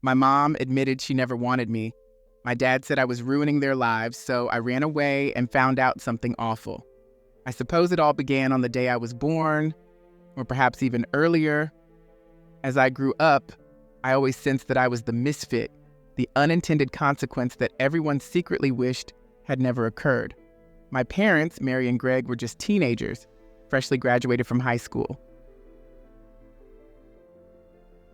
My mom admitted she never wanted me. My dad said I was ruining their lives, so I ran away and found out something awful. I suppose it all began on the day I was born, or perhaps even earlier. As I grew up, I always sensed that I was the misfit, the unintended consequence that everyone secretly wished had never occurred. My parents, Mary and Greg, were just teenagers, freshly graduated from high school.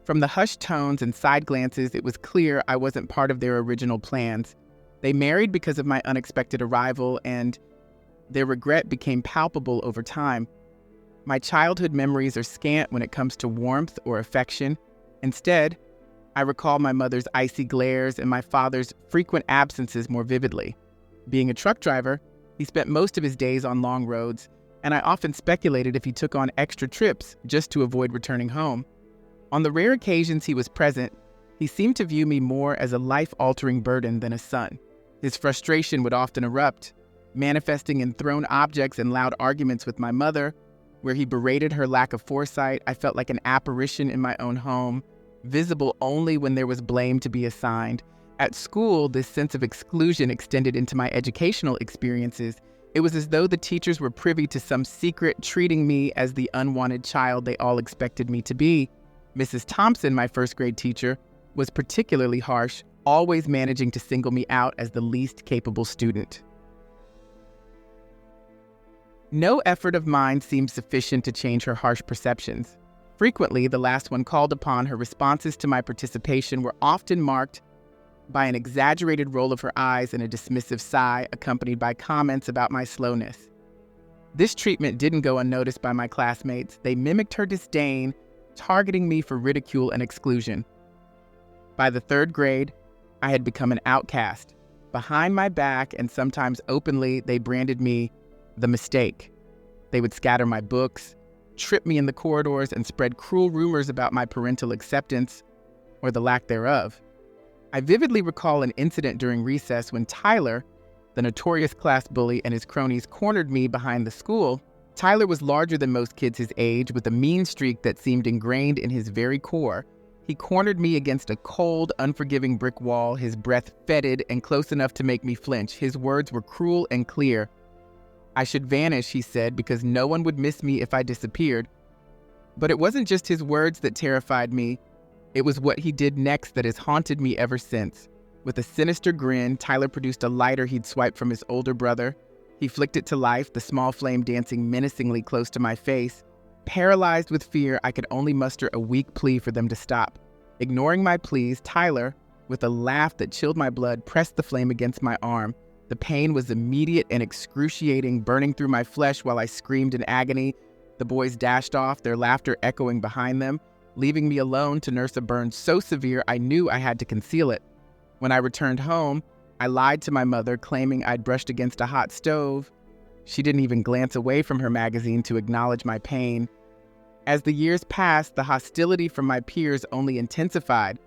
From the hushed tones and side glances, it was clear I wasn't part of their original plans. They married because of my unexpected arrival, and their regret became palpable over time. My childhood memories are scant when it comes to warmth or affection. Instead, I recall my mother's icy glares and my father's frequent absences more vividly. Being a truck driver, he spent most of his days on long roads, and I often speculated if he took on extra trips just to avoid returning home. On the rare occasions he was present, he seemed to view me more as a life-altering burden than a son. His frustration would often erupt, manifesting in thrown objects and loud arguments with my mother. Where he berated her lack of foresight, I felt like an apparition in my own home, visible only when there was blame to be assigned. At school, this sense of exclusion extended into my educational experiences. It was as though the teachers were privy to some secret, treating me as the unwanted child they all expected me to be. Mrs. Thompson, my first grade teacher, was particularly harsh, always managing to single me out as the least capable student. No effort of mine seemed sufficient to change her harsh perceptions. Frequently, the last one called upon, her responses to my participation were often marked by an exaggerated roll of her eyes and a dismissive sigh, accompanied by comments about my slowness. This treatment didn't go unnoticed by my classmates. They mimicked her disdain, targeting me for ridicule and exclusion. By the third grade, I had become an outcast. Behind my back, and sometimes openly, they branded me the mistake. They would scatter my books, trip me in the corridors, and spread cruel rumors about my parental acceptance, or the lack thereof. I vividly recall an incident during recess when Tyler, the notorious class bully, and his cronies cornered me behind the school. Tyler was larger than most kids his age, with a mean streak that seemed ingrained in his very core. He cornered me against a cold, unforgiving brick wall, his breath fetid and close enough to make me flinch. His words were cruel and clear. I should vanish, he said, because no one would miss me if I disappeared. But it wasn't just his words that terrified me. It was what he did next that has haunted me ever since. With a sinister grin, Tyler produced a lighter he'd swiped from his older brother. He flicked it to life, the small flame dancing menacingly close to my face. Paralyzed with fear, I could only muster a weak plea for them to stop. Ignoring my pleas, Tyler, with a laugh that chilled my blood, pressed the flame against my arm. The pain was immediate and excruciating, burning through my flesh while I screamed in agony. The boys dashed off, their laughter echoing behind them, leaving me alone to nurse a burn so severe I knew I had to conceal it. When I returned home, I lied to my mother, claiming I'd brushed against a hot stove. She didn't even glance away from her magazine to acknowledge my pain. As the years passed, the hostility from my peers only intensified.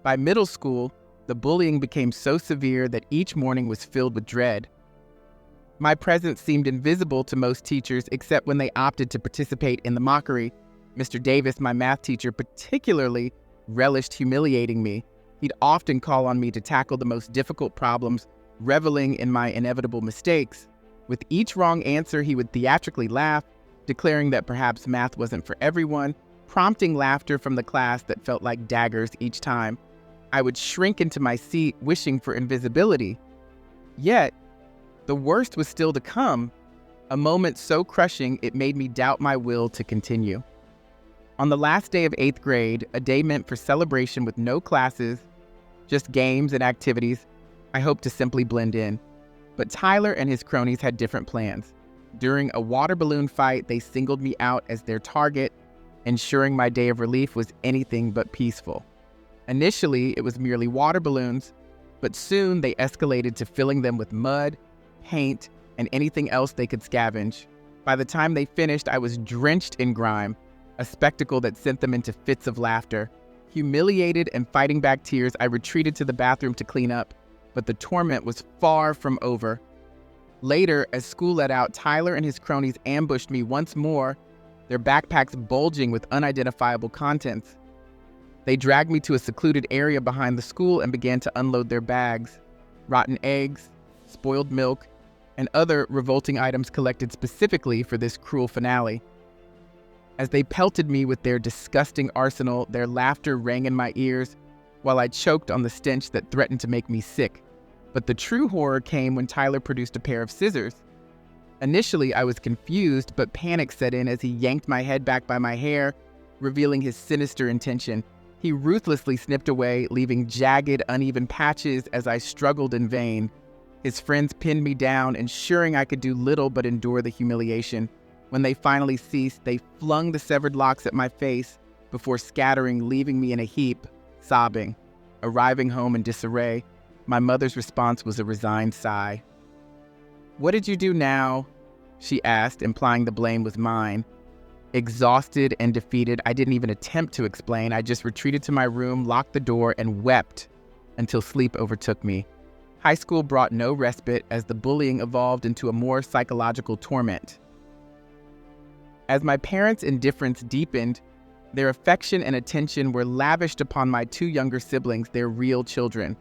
By middle school, the bullying became so severe that each morning was filled with dread. My presence seemed invisible to most teachers except when they opted to participate in the mockery. Mr. Davis, my math teacher, particularly relished humiliating me. He'd often call on me to tackle the most difficult problems, reveling in my inevitable mistakes. With each wrong answer, he would theatrically laugh, declaring that perhaps math wasn't for everyone, prompting laughter from the class that felt like daggers each time. I would shrink into my seat, wishing for invisibility. Yet, the worst was still to come, a moment so crushing it made me doubt my will to continue. On the last day of 8th grade, a day meant for celebration with no classes, just games and activities, I hoped to simply blend in. But Tyler and his cronies had different plans. During a water balloon fight, they singled me out as their target, ensuring my day of relief was anything but peaceful. Initially, it was merely water balloons, but soon they escalated to filling them with mud, paint, and anything else they could scavenge. By the time they finished, I was drenched in grime, a spectacle that sent them into fits of laughter. Humiliated and fighting back tears, I retreated to the bathroom to clean up, but the torment was far from over. Later, as school let out, Tyler and his cronies ambushed me once more, their backpacks bulging with unidentifiable contents. They dragged me to a secluded area behind the school and began to unload their bags. Rotten eggs, spoiled milk, and other revolting items collected specifically for this cruel finale. As they pelted me with their disgusting arsenal, their laughter rang in my ears while I choked on the stench that threatened to make me sick. But the true horror came when Tyler produced a pair of scissors. Initially, I was confused, but panic set in as he yanked my head back by my hair, revealing his sinister intention. He ruthlessly snipped away, leaving jagged, uneven patches as I struggled in vain. His friends pinned me down, ensuring I could do little but endure the humiliation. When they finally ceased, they flung the severed locks at my face before scattering, leaving me in a heap, sobbing. Arriving home in disarray, my mother's response was a resigned sigh. "What did you do now?" she asked, implying the blame was mine. Exhausted and defeated, I didn't even attempt to explain. I just retreated to my room, locked the door, and wept until sleep overtook me. High school brought no respite as the bullying evolved into a more psychological torment. As my parents' indifference deepened, their affection and attention were lavished upon my two younger siblings, their real children.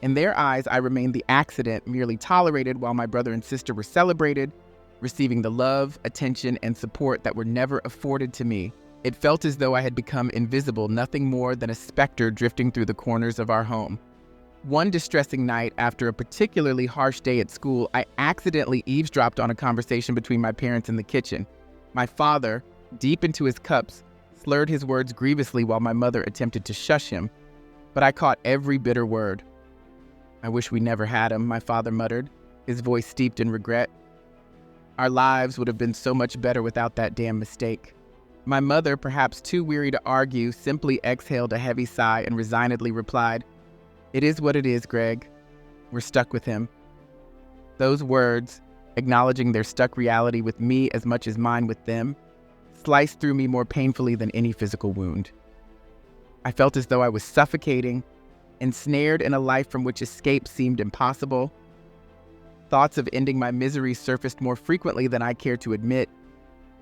In their eyes, I remained the accident, merely tolerated while my brother and sister were celebrated, receiving the love, attention, and support that were never afforded to me. It felt as though I had become invisible, nothing more than a specter drifting through the corners of our home. One distressing night, after a particularly harsh day at school, I accidentally eavesdropped on a conversation between my parents in the kitchen. My father, deep into his cups, slurred his words grievously while my mother attempted to shush him, but I caught every bitter word. "I wish we never had him," my father muttered, his voice steeped in regret. "Our lives would have been so much better without that damn mistake." My mother, perhaps too weary to argue, simply exhaled a heavy sigh and resignedly replied, "It is what it is, Greg. We're stuck with him." Those words, acknowledging their stuck reality with me as much as mine with them, sliced through me more painfully than any physical wound. I felt as though I was suffocating, ensnared in a life from which escape seemed impossible. Thoughts of ending my misery surfaced more frequently than I cared to admit.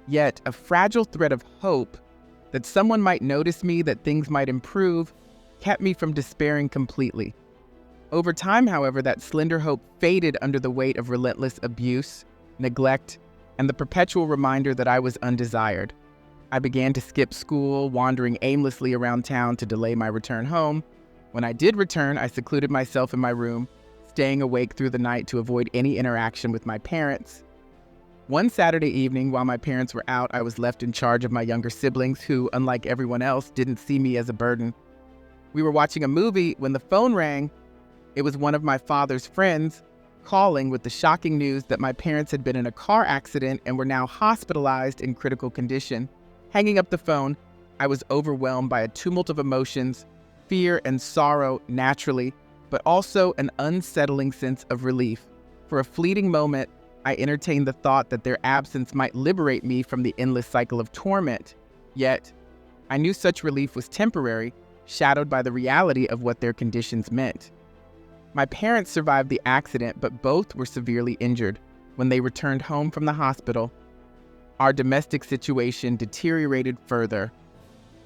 Yet, a fragile thread of hope that someone might notice me, that things might improve, kept me from despairing completely. Over time, however, that slender hope faded under the weight of relentless abuse, neglect, and the perpetual reminder that I was undesired. I began to skip school, wandering aimlessly around town to delay my return home. When I did return, I secluded myself in my room, staying awake through the night to avoid any interaction with my parents. One Saturday evening, while my parents were out, I was left in charge of my younger siblings who, unlike everyone else, didn't see me as a burden. We were watching a movie when the phone rang. It was one of my father's friends calling with the shocking news that my parents had been in a car accident and were now hospitalized in critical condition. Hanging up the phone, I was overwhelmed by a tumult of emotions, fear and sorrow naturally, but also an unsettling sense of relief. For a fleeting moment, I entertained the thought that their absence might liberate me from the endless cycle of torment. Yet, I knew such relief was temporary, shadowed by the reality of what their conditions meant. My parents survived the accident, but both were severely injured. When they returned home from the hospital, our domestic situation deteriorated further.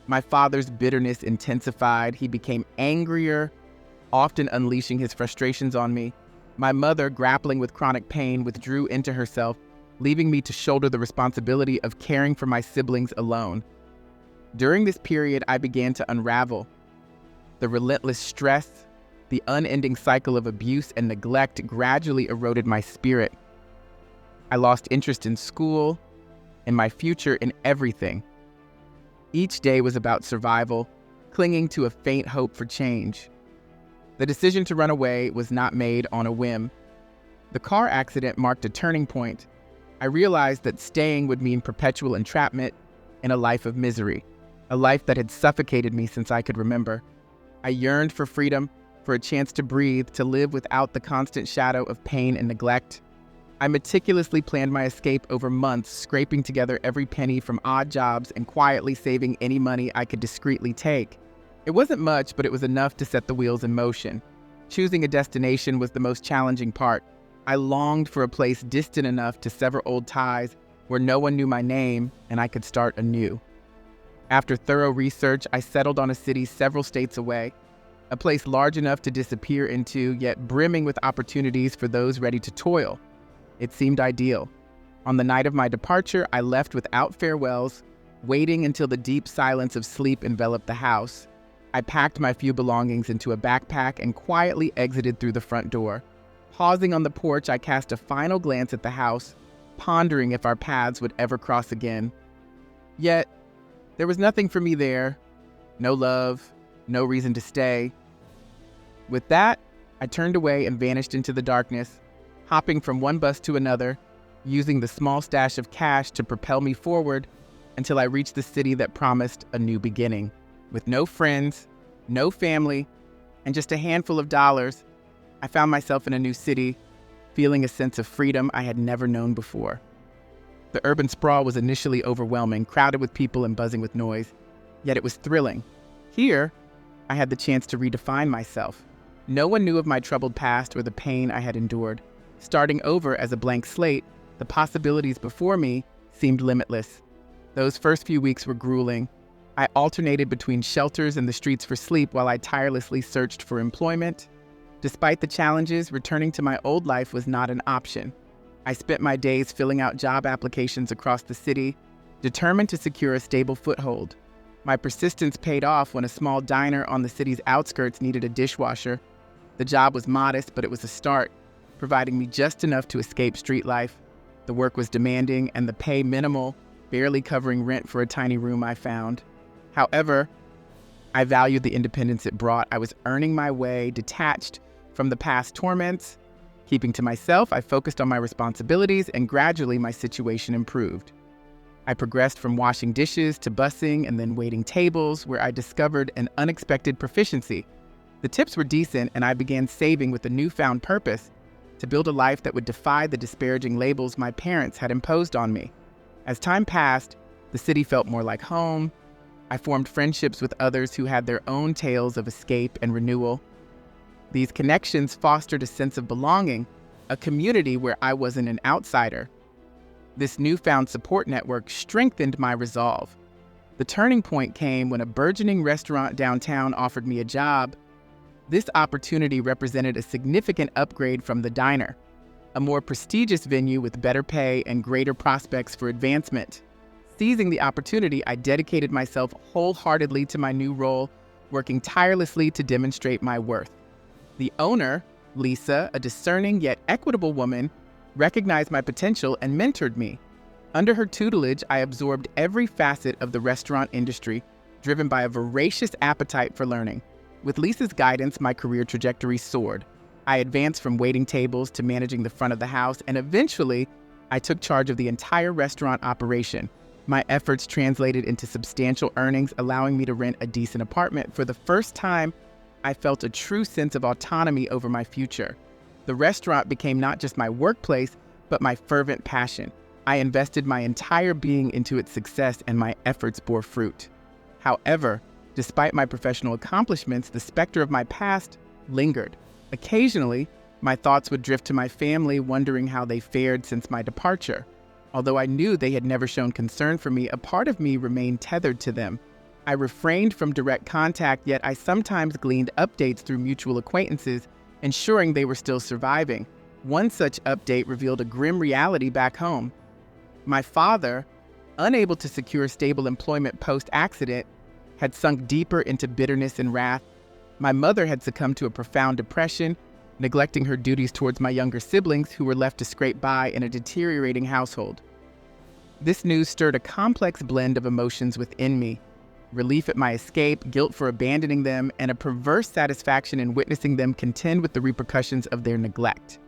My father's bitterness intensified. He became angrier, often unleashing his frustrations on me. My mother, grappling with chronic pain, withdrew into herself, leaving me to shoulder the responsibility of caring for my siblings alone. During this period, I began to unravel. The relentless stress, the unending cycle of abuse and neglect gradually eroded my spirit. I lost interest in school, in my future, in everything. Each day was about survival, clinging to a faint hope for change. The decision to run away was not made on a whim. The car accident marked a turning point. I realized that staying would mean perpetual entrapment in a life of misery, a life that had suffocated me since I could remember. I yearned for freedom, for a chance to breathe, to live without the constant shadow of pain and neglect. I meticulously planned my escape over months, scraping together every penny from odd jobs and quietly saving any money I could discreetly take. It wasn't much, but it was enough to set the wheels in motion. Choosing a destination was the most challenging part. I longed for a place distant enough to sever old ties, where no one knew my name and I could start anew. After thorough research, I settled on a city several states away, a place large enough to disappear into, yet brimming with opportunities for those ready to toil. It seemed ideal. On the night of my departure, I left without farewells, waiting until the deep silence of sleep enveloped the house. I packed my few belongings into a backpack and quietly exited through the front door. Pausing on the porch, I cast a final glance at the house, pondering if our paths would ever cross again. Yet, there was nothing for me there. No love, no reason to stay. With that, I turned away and vanished into the darkness, hopping from one bus to another, using the small stash of cash to propel me forward until I reached the city that promised a new beginning. With no friends, no family, and just a handful of dollars, I found myself in a new city, feeling a sense of freedom I had never known before. The urban sprawl was initially overwhelming, crowded with people and buzzing with noise, yet it was thrilling. Here, I had the chance to redefine myself. No one knew of my troubled past or the pain I had endured. Starting over as a blank slate, the possibilities before me seemed limitless. Those first few weeks were grueling. I alternated between shelters and the streets for sleep while I tirelessly searched for employment. Despite the challenges, returning to my old life was not an option. I spent my days filling out job applications across the city, determined to secure a stable foothold. My persistence paid off when a small diner on the city's outskirts needed a dishwasher. The job was modest, but it was a start, providing me just enough to escape street life. The work was demanding and the pay minimal, barely covering rent for a tiny room I found. However, I valued the independence it brought. I was earning my way, detached from the past torments. Keeping to myself, I focused on my responsibilities, and gradually my situation improved. I progressed from washing dishes to bussing and then waiting tables, where I discovered an unexpected proficiency. The tips were decent, and I began saving with a newfound purpose to build a life that would defy the disparaging labels my parents had imposed on me. As time passed, the city felt more like home. I formed friendships with others who had their own tales of escape and renewal. These connections fostered a sense of belonging, a community where I wasn't an outsider. This newfound support network strengthened my resolve. The turning point came when a burgeoning restaurant downtown offered me a job. This opportunity represented a significant upgrade from the diner, a more prestigious venue with better pay and greater prospects for advancement. Seizing the opportunity, I dedicated myself wholeheartedly to my new role, working tirelessly to demonstrate my worth. The owner, Lisa, a discerning yet equitable woman, recognized my potential and mentored me. Under her tutelage, I absorbed every facet of the restaurant industry, driven by a voracious appetite for learning. With Lisa's guidance, my career trajectory soared. I advanced from waiting tables to managing the front of the house, and eventually, I took charge of the entire restaurant operation. My efforts translated into substantial earnings, allowing me to rent a decent apartment. For the first time, I felt a true sense of autonomy over my future. The restaurant became not just my workplace, but my fervent passion. I invested my entire being into its success, and my efforts bore fruit. However, despite my professional accomplishments, the specter of my past lingered. Occasionally, my thoughts would drift to my family, wondering how they fared since my departure. Although I knew they had never shown concern for me, a part of me remained tethered to them. I refrained from direct contact, yet I sometimes gleaned updates through mutual acquaintances, ensuring they were still surviving. One such update revealed a grim reality back home. My father, unable to secure stable employment post-accident, had sunk deeper into bitterness and wrath. My mother had succumbed to a profound depression, neglecting her duties towards my younger siblings who were left to scrape by in a deteriorating household. This news stirred a complex blend of emotions within me: relief at my escape, guilt for abandoning them, and a perverse satisfaction in witnessing them contend with the repercussions of their neglect.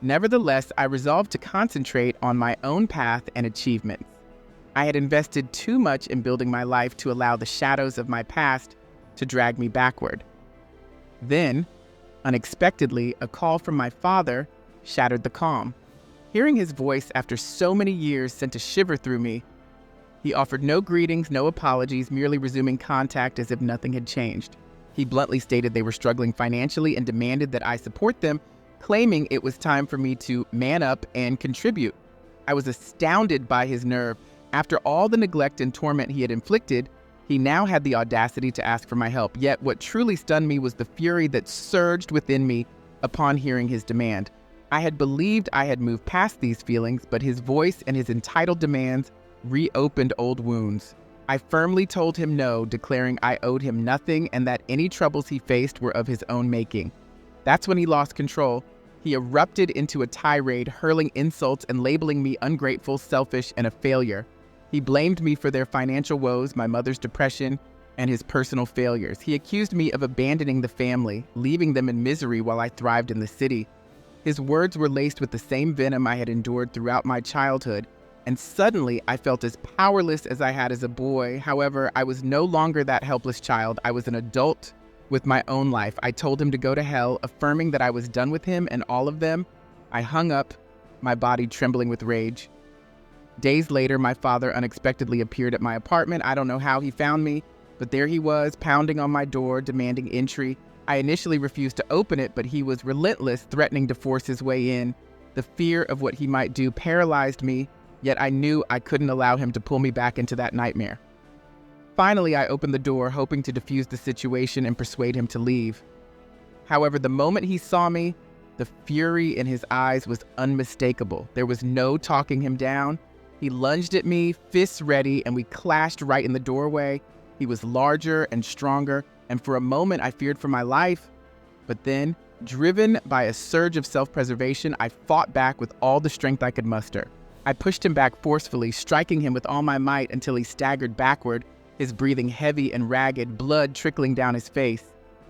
Nevertheless, I resolved to concentrate on my own path and achievements. I had invested too much in building my life to allow the shadows of my past to drag me backward. Then, unexpectedly, a call from my father shattered the calm. Hearing his voice after so many years sent a shiver through me. He offered no greetings, no apologies, merely resuming contact as if nothing had changed. He bluntly stated they were struggling financially and demanded that I support them, claiming it was time for me to man up and contribute. I was astounded by his nerve. After all the neglect and torment he had inflicted, He now had the audacity to ask for my help, yet what truly stunned me was the fury that surged within me upon hearing his demand. I had believed I had moved past these feelings, but his voice and his entitled demands reopened old wounds. I firmly told him no, declaring I owed him nothing and that any troubles he faced were of his own making. That's when he lost control. He erupted into a tirade, hurling insults and labeling me ungrateful, selfish, and a failure. He blamed me for their financial woes, my mother's depression, and his personal failures. He accused me of abandoning the family, leaving them in misery while I thrived in the city. His words were laced with the same venom I had endured throughout my childhood, and suddenly I felt as powerless as I had as a boy. However, I was no longer that helpless child. I was an adult with my own life. I told him to go to hell, affirming that I was done with him and all of them. I hung up, my body trembling with rage. Days later, my father unexpectedly appeared at my apartment. I don't know how he found me, but there he was, pounding on my door, demanding entry. I initially refused to open it, but he was relentless, threatening to force his way in. The fear of what he might do paralyzed me, yet I knew I couldn't allow him to pull me back into that nightmare. Finally, I opened the door, hoping to defuse the situation and persuade him to leave. However, the moment he saw me, the fury in his eyes was unmistakable. There was no talking him down. He lunged at me, fists ready, and we clashed right in the doorway. He was larger and stronger, and for a moment I feared for my life. But then, driven by a surge of self-preservation, I fought back with all the strength I could muster. I pushed him back forcefully, striking him with all my might until he staggered backward, his breathing heavy and ragged, blood trickling down his face.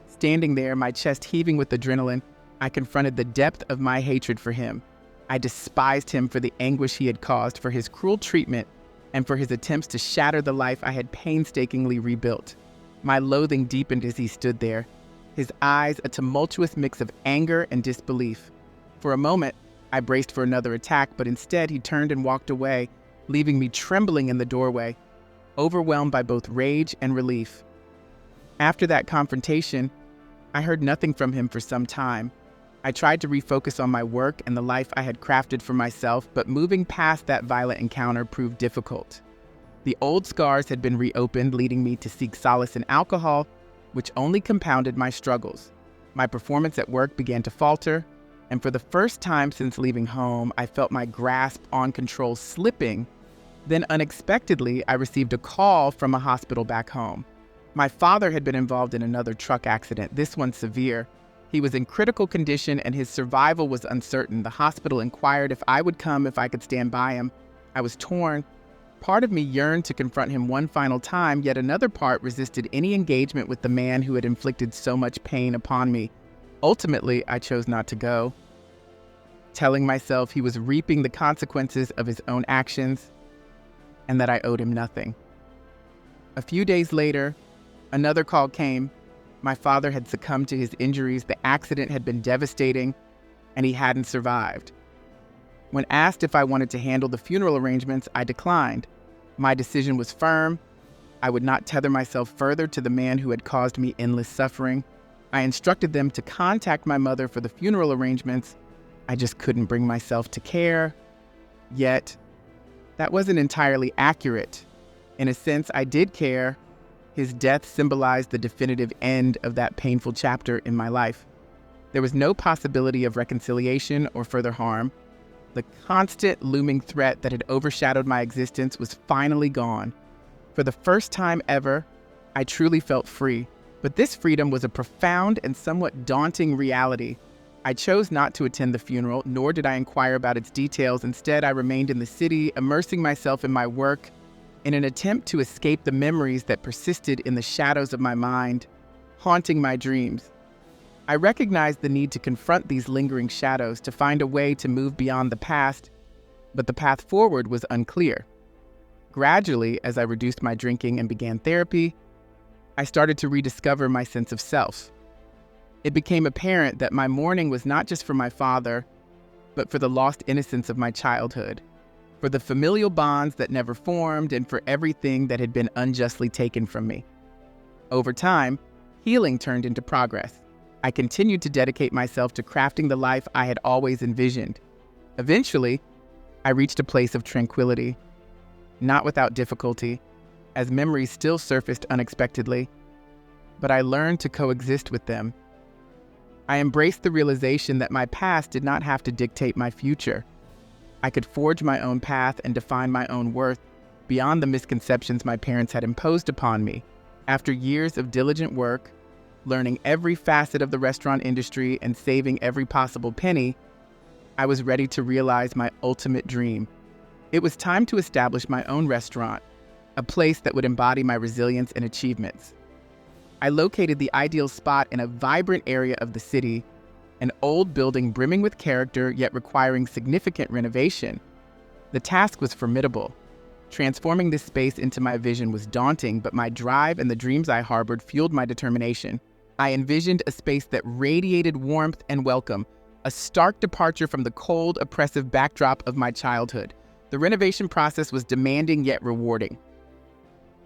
Standing there, my chest heaving with adrenaline, I confronted the depth of my hatred for him. I despised him for the anguish he had caused, for his cruel treatment, and for his attempts to shatter the life I had painstakingly rebuilt. My loathing deepened as he stood there, his eyes a tumultuous mix of anger and disbelief. For a moment, I braced for another attack, but instead he turned and walked away, leaving me trembling in the doorway, overwhelmed by both rage and relief. After that confrontation, I heard nothing from him for some time. I tried to refocus on my work and the life I had crafted for myself, but moving past that violent encounter proved difficult. The old scars had been reopened, leading me to seek solace in alcohol, which only compounded my struggles. My performance at work began to falter, and for the first time since leaving home, I felt my grasp on control slipping. Then unexpectedly, I received a call from a hospital back home. My father had been involved in another truck accident, this one severe. He was in critical condition and his survival was uncertain. The hospital inquired if I would come if I could stand by him. I was torn. Part of me yearned to confront him one final time, yet another part resisted any engagement with the man who had inflicted so much pain upon me. Ultimately, I chose not to go, telling myself he was reaping the consequences of his own actions and that I owed him nothing. A few days later, another call came. My father had succumbed to his injuries, the accident had been devastating, and he hadn't survived. When asked if I wanted to handle the funeral arrangements, I declined. My decision was firm. I would not tether myself further to the man who had caused me endless suffering. I instructed them to contact my mother for the funeral arrangements. I just couldn't bring myself to care. Yet, that wasn't entirely accurate. In a sense, I did care. His death symbolized the definitive end of that painful chapter in my life. There was no possibility of reconciliation or further harm. The constant looming threat that had overshadowed my existence was finally gone. For the first time ever, I truly felt free. But this freedom was a profound and somewhat daunting reality. I chose not to attend the funeral, nor did I inquire about its details. Instead, I remained in the city, immersing myself in my work, in an attempt to escape the memories that persisted in the shadows of my mind, haunting my dreams. I recognized the need to confront these lingering shadows, to find a way to move beyond the past, but the path forward was unclear. Gradually, as I reduced my drinking and began therapy, I started to rediscover my sense of self. It became apparent that my mourning was not just for my father, but for the lost innocence of my childhood, for the familial bonds that never formed, and for everything that had been unjustly taken from me. Over time, healing turned into progress. I continued to dedicate myself to crafting the life I had always envisioned. Eventually, I reached a place of tranquility, not without difficulty. as memories still surfaced unexpectedly, but I learned to coexist with them. I embraced the realization that my past did not have to dictate my future. I could forge my own path and define my own worth beyond the misconceptions my parents had imposed upon me. After years of diligent work, learning every facet of the restaurant industry and saving every possible penny, I was ready to realize my ultimate dream. It was time to establish my own restaurant, a place that would embody my resilience and achievements. I located the ideal spot in a vibrant area of the city, an old building brimming with character yet requiring significant renovation. The task was formidable. Transforming this space into my vision was daunting, but my drive and the dreams I harbored fueled my determination. I envisioned a space that radiated warmth and welcome, a stark departure from the cold, oppressive backdrop of my childhood. The renovation process was demanding yet rewarding.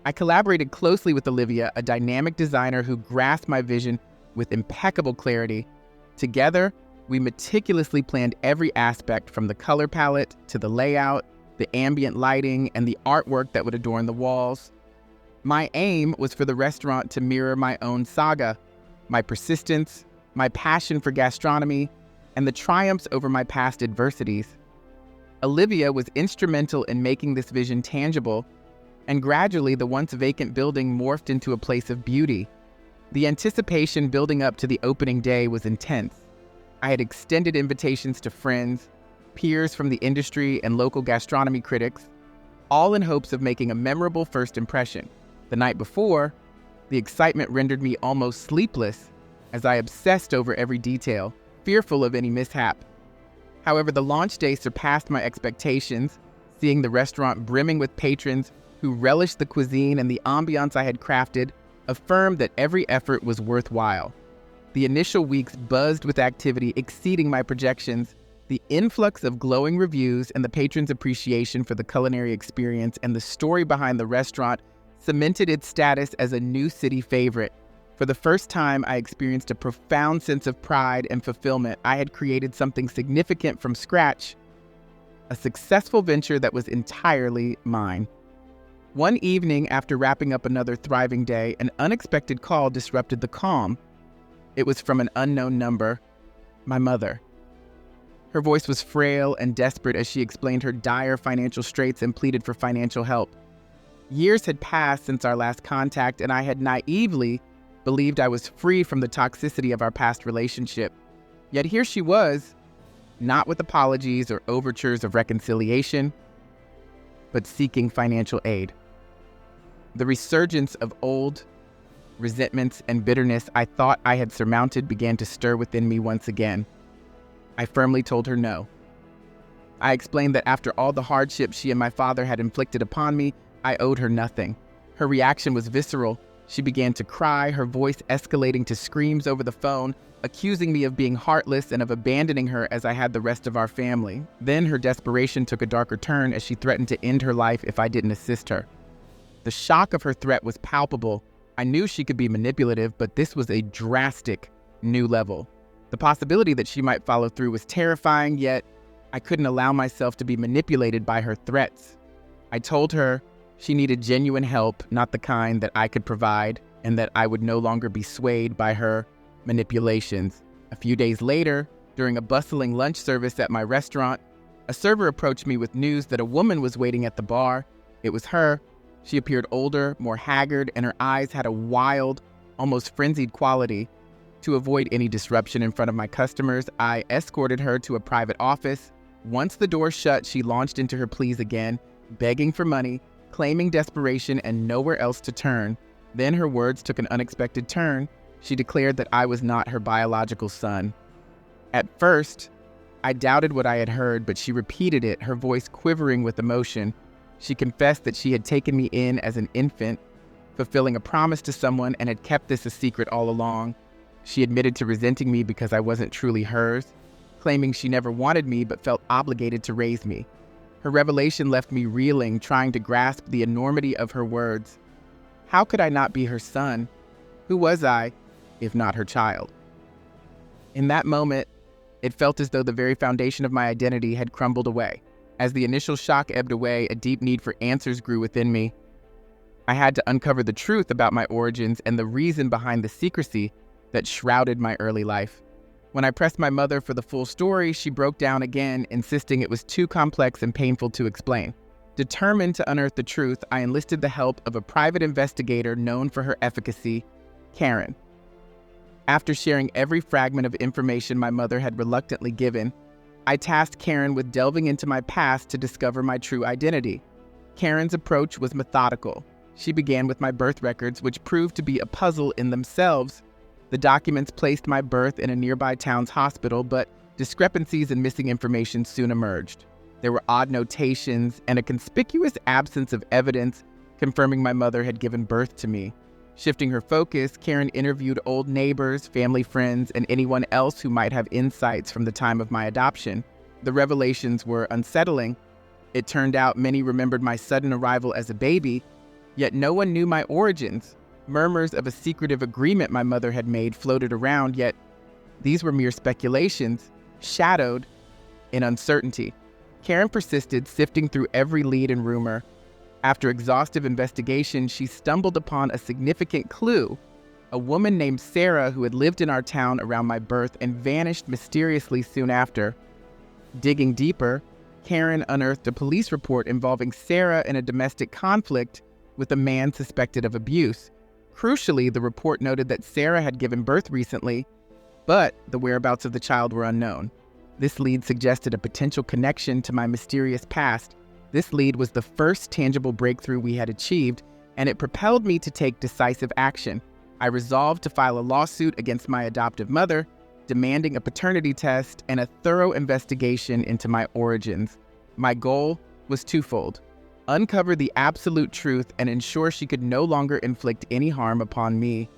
I collaborated closely with Olivia, a dynamic designer who grasped my vision with impeccable clarity. Together, we meticulously planned every aspect, from the color palette to the layout, the ambient lighting, and the artwork that would adorn the walls. My aim was for the restaurant to mirror my own saga, my persistence, my passion for gastronomy, and the triumphs over my past adversities. Olivia was instrumental in making this vision tangible, and gradually the once vacant building morphed into a place of beauty. The anticipation building up to the opening day was intense. I had extended invitations to friends, peers from the industry, and local gastronomy critics, all in hopes of making a memorable first impression. The night before, the excitement rendered me almost sleepless as I obsessed over every detail, fearful of any mishap. However, the launch day surpassed my expectations, seeing the restaurant brimming with patrons who relished the cuisine and the ambiance I had crafted affirmed that every effort was worthwhile. The initial weeks buzzed with activity exceeding my projections. The influx of glowing reviews and the patrons' appreciation for the culinary experience and the story behind the restaurant cemented its status as a new city favorite. For the first time, I experienced a profound sense of pride and fulfillment. I had created something significant from scratch, a successful venture that was entirely mine. One evening, after wrapping up another thriving day, an unexpected call disrupted the calm. It was from an unknown number, my mother. Her voice was frail and desperate as she explained her dire financial straits and pleaded for financial help. Years had passed since our last contact, and I had naively believed I was free from the toxicity of our past relationship. Yet here she was, not with apologies or overtures of reconciliation, but seeking financial aid. The resurgence of old resentments and bitterness I thought I had surmounted began to stir within me once again. I firmly told her no. I explained that after all the hardships she and my father had inflicted upon me, I owed her nothing. Her reaction was visceral. She began to cry, her voice escalating to screams over the phone, accusing me of being heartless and of abandoning her as I had the rest of our family. Then her desperation took a darker turn as she threatened to end her life if I didn't assist her. The shock of her threat was palpable. I knew she could be manipulative, but this was a drastic new level. The possibility that she might follow through was terrifying, yet I couldn't allow myself to be manipulated by her threats. I told her she needed genuine help, not the kind that I could provide, and that I would no longer be swayed by her manipulations. A few days later, during a bustling lunch service at my restaurant, a server approached me with news that a woman was waiting at the bar. It was her. She appeared older, more haggard, and her eyes had a wild, almost frenzied quality. To avoid any disruption in front of my customers, I escorted her to a private office. Once the door shut, she launched into her pleas again, begging for money, claiming desperation and nowhere else to turn. Then her words took an unexpected turn. She declared that I was not her biological son. At first, I doubted what I had heard, but she repeated it, her voice quivering with emotion. She confessed that she had taken me in as an infant, fulfilling a promise to someone, and had kept this a secret all along. She admitted to resenting me because I wasn't truly hers, claiming she never wanted me but felt obligated to raise me. Her revelation left me reeling, trying to grasp the enormity of her words. How could I not be her son? Who was I, if not her child? In that moment, it felt as though the very foundation of my identity had crumbled away. As the initial shock ebbed away, a deep need for answers grew within me. I had to uncover the truth about my origins and the reason behind the secrecy that shrouded my early life. When I pressed my mother for the full story, she broke down again, insisting it was too complex and painful to explain. Determined to unearth the truth, I enlisted the help of a private investigator known for her efficacy, Karen. After sharing every fragment of information my mother had reluctantly given, I tasked Karen with delving into my past to discover my true identity. Karen's approach was methodical. She began with my birth records, which proved to be a puzzle in themselves. The documents placed my birth in a nearby town's hospital, but discrepancies and missing information soon emerged. There were odd notations and a conspicuous absence of evidence confirming my mother had given birth to me. Shifting her focus, Karen interviewed old neighbors, family friends, and anyone else who might have insights from the time of my adoption. The revelations were unsettling. It turned out many remembered my sudden arrival as a baby, yet no one knew my origins. Murmurs of a secretive agreement my mother had made floated around, yet these were mere speculations, shadowed in uncertainty. Karen persisted, sifting through every lead and rumor. After exhaustive investigation, she stumbled upon a significant clue: a woman named Sarah who had lived in our town around my birth and vanished mysteriously soon after. Digging deeper, Karen unearthed a police report involving Sarah in a domestic conflict with a man suspected of abuse. Crucially, the report noted that Sarah had given birth recently, but the whereabouts of the child were unknown. This lead suggested a potential connection to my mysterious past. This lead was the first tangible breakthrough we had achieved, and it propelled me to take decisive action. I resolved to file a lawsuit against my adoptive mother, demanding a paternity test and a thorough investigation into my origins. My goal was twofold: uncover the absolute truth and ensure she could no longer inflict any harm upon me.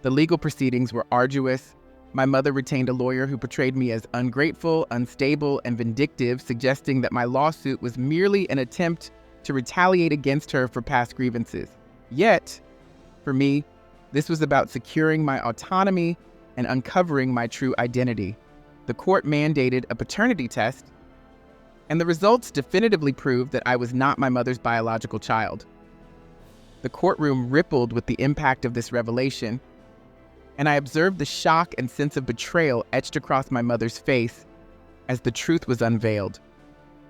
The legal proceedings were arduous. My mother retained a lawyer who portrayed me as ungrateful, unstable, and vindictive, suggesting that my lawsuit was merely an attempt to retaliate against her for past grievances. Yet, for me, this was about securing my autonomy and uncovering my true identity. The court mandated a paternity test, and the results definitively proved that I was not my mother's biological child. The courtroom rippled with the impact of this revelation, and I observed the shock and sense of betrayal etched across my mother's face as the truth was unveiled.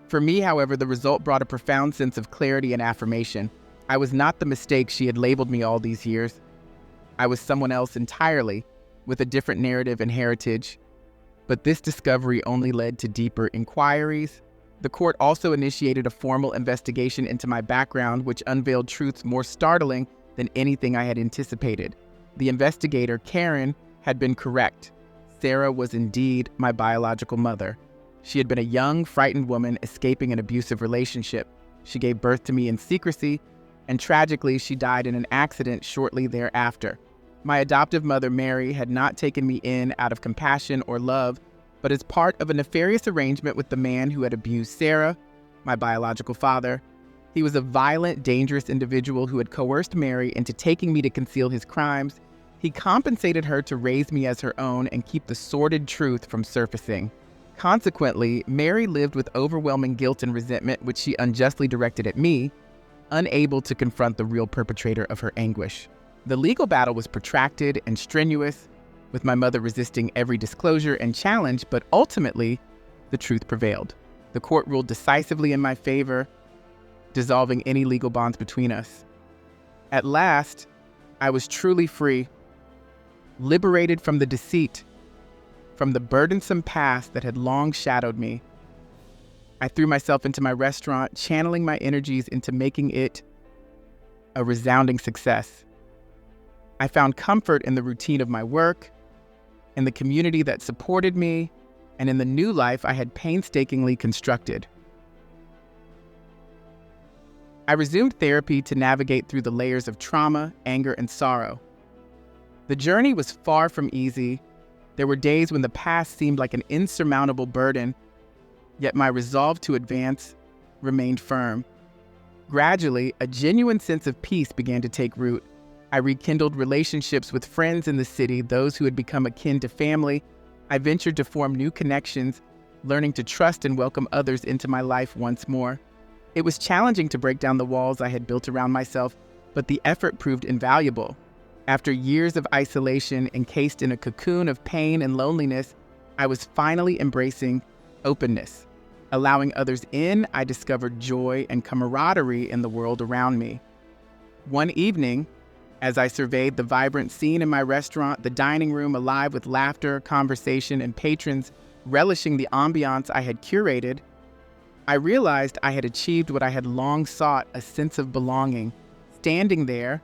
For me, however, the result brought a profound sense of clarity and affirmation. I was not the mistake she had labeled me all these years. I was someone else entirely, with a different narrative and heritage. But this discovery only led to deeper inquiries. The court also initiated a formal investigation into my background, which unveiled truths more startling than anything I had anticipated. The investigator, Karen, had been correct. Sarah was indeed my biological mother. She had been a young, frightened woman escaping an abusive relationship. She gave birth to me in secrecy, and tragically, she died in an accident shortly thereafter. My adoptive mother, Mary, had not taken me in out of compassion or love, but as part of a nefarious arrangement with the man who had abused Sarah, my biological father. He was a violent, dangerous individual who had coerced Mary into taking me to conceal his crimes. He compensated her to raise me as her own and keep the sordid truth from surfacing. Consequently, Mary lived with overwhelming guilt and resentment, which she unjustly directed at me, unable to confront the real perpetrator of her anguish. The legal battle was protracted and strenuous, with my mother resisting every disclosure and challenge, but ultimately, the truth prevailed. The court ruled decisively in my favor, dissolving any legal bonds between us. At last, I was truly free, liberated from the deceit, from the burdensome past that had long shadowed me. I threw myself into my restaurant, channeling my energies into making it a resounding success. I found comfort in the routine of my work, in the community that supported me, and in the new life I had painstakingly constructed. I resumed therapy to navigate through the layers of trauma, anger, and sorrow. The journey was far from easy. There were days when the past seemed like an insurmountable burden, yet my resolve to advance remained firm. Gradually, a genuine sense of peace began to take root. I rekindled relationships with friends in the city, those who had become akin to family. I ventured to form new connections, learning to trust and welcome others into my life once more. It was challenging to break down the walls I had built around myself, but the effort proved invaluable. After years of isolation, encased in a cocoon of pain and loneliness, I was finally embracing openness. Allowing others in, I discovered joy and camaraderie in the world around me. One evening, as I surveyed the vibrant scene in my restaurant, the dining room alive with laughter, conversation, and patrons relishing the ambiance I had curated, I realized I had achieved what I had long sought, a sense of belonging. Standing there,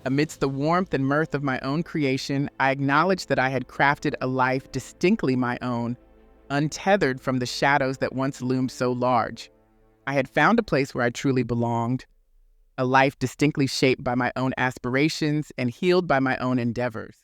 amidst the warmth and mirth of my own creation, I acknowledged that I had crafted a life distinctly my own, untethered from the shadows that once loomed so large. I had found a place where I truly belonged, a life distinctly shaped by my own aspirations and healed by my own endeavors.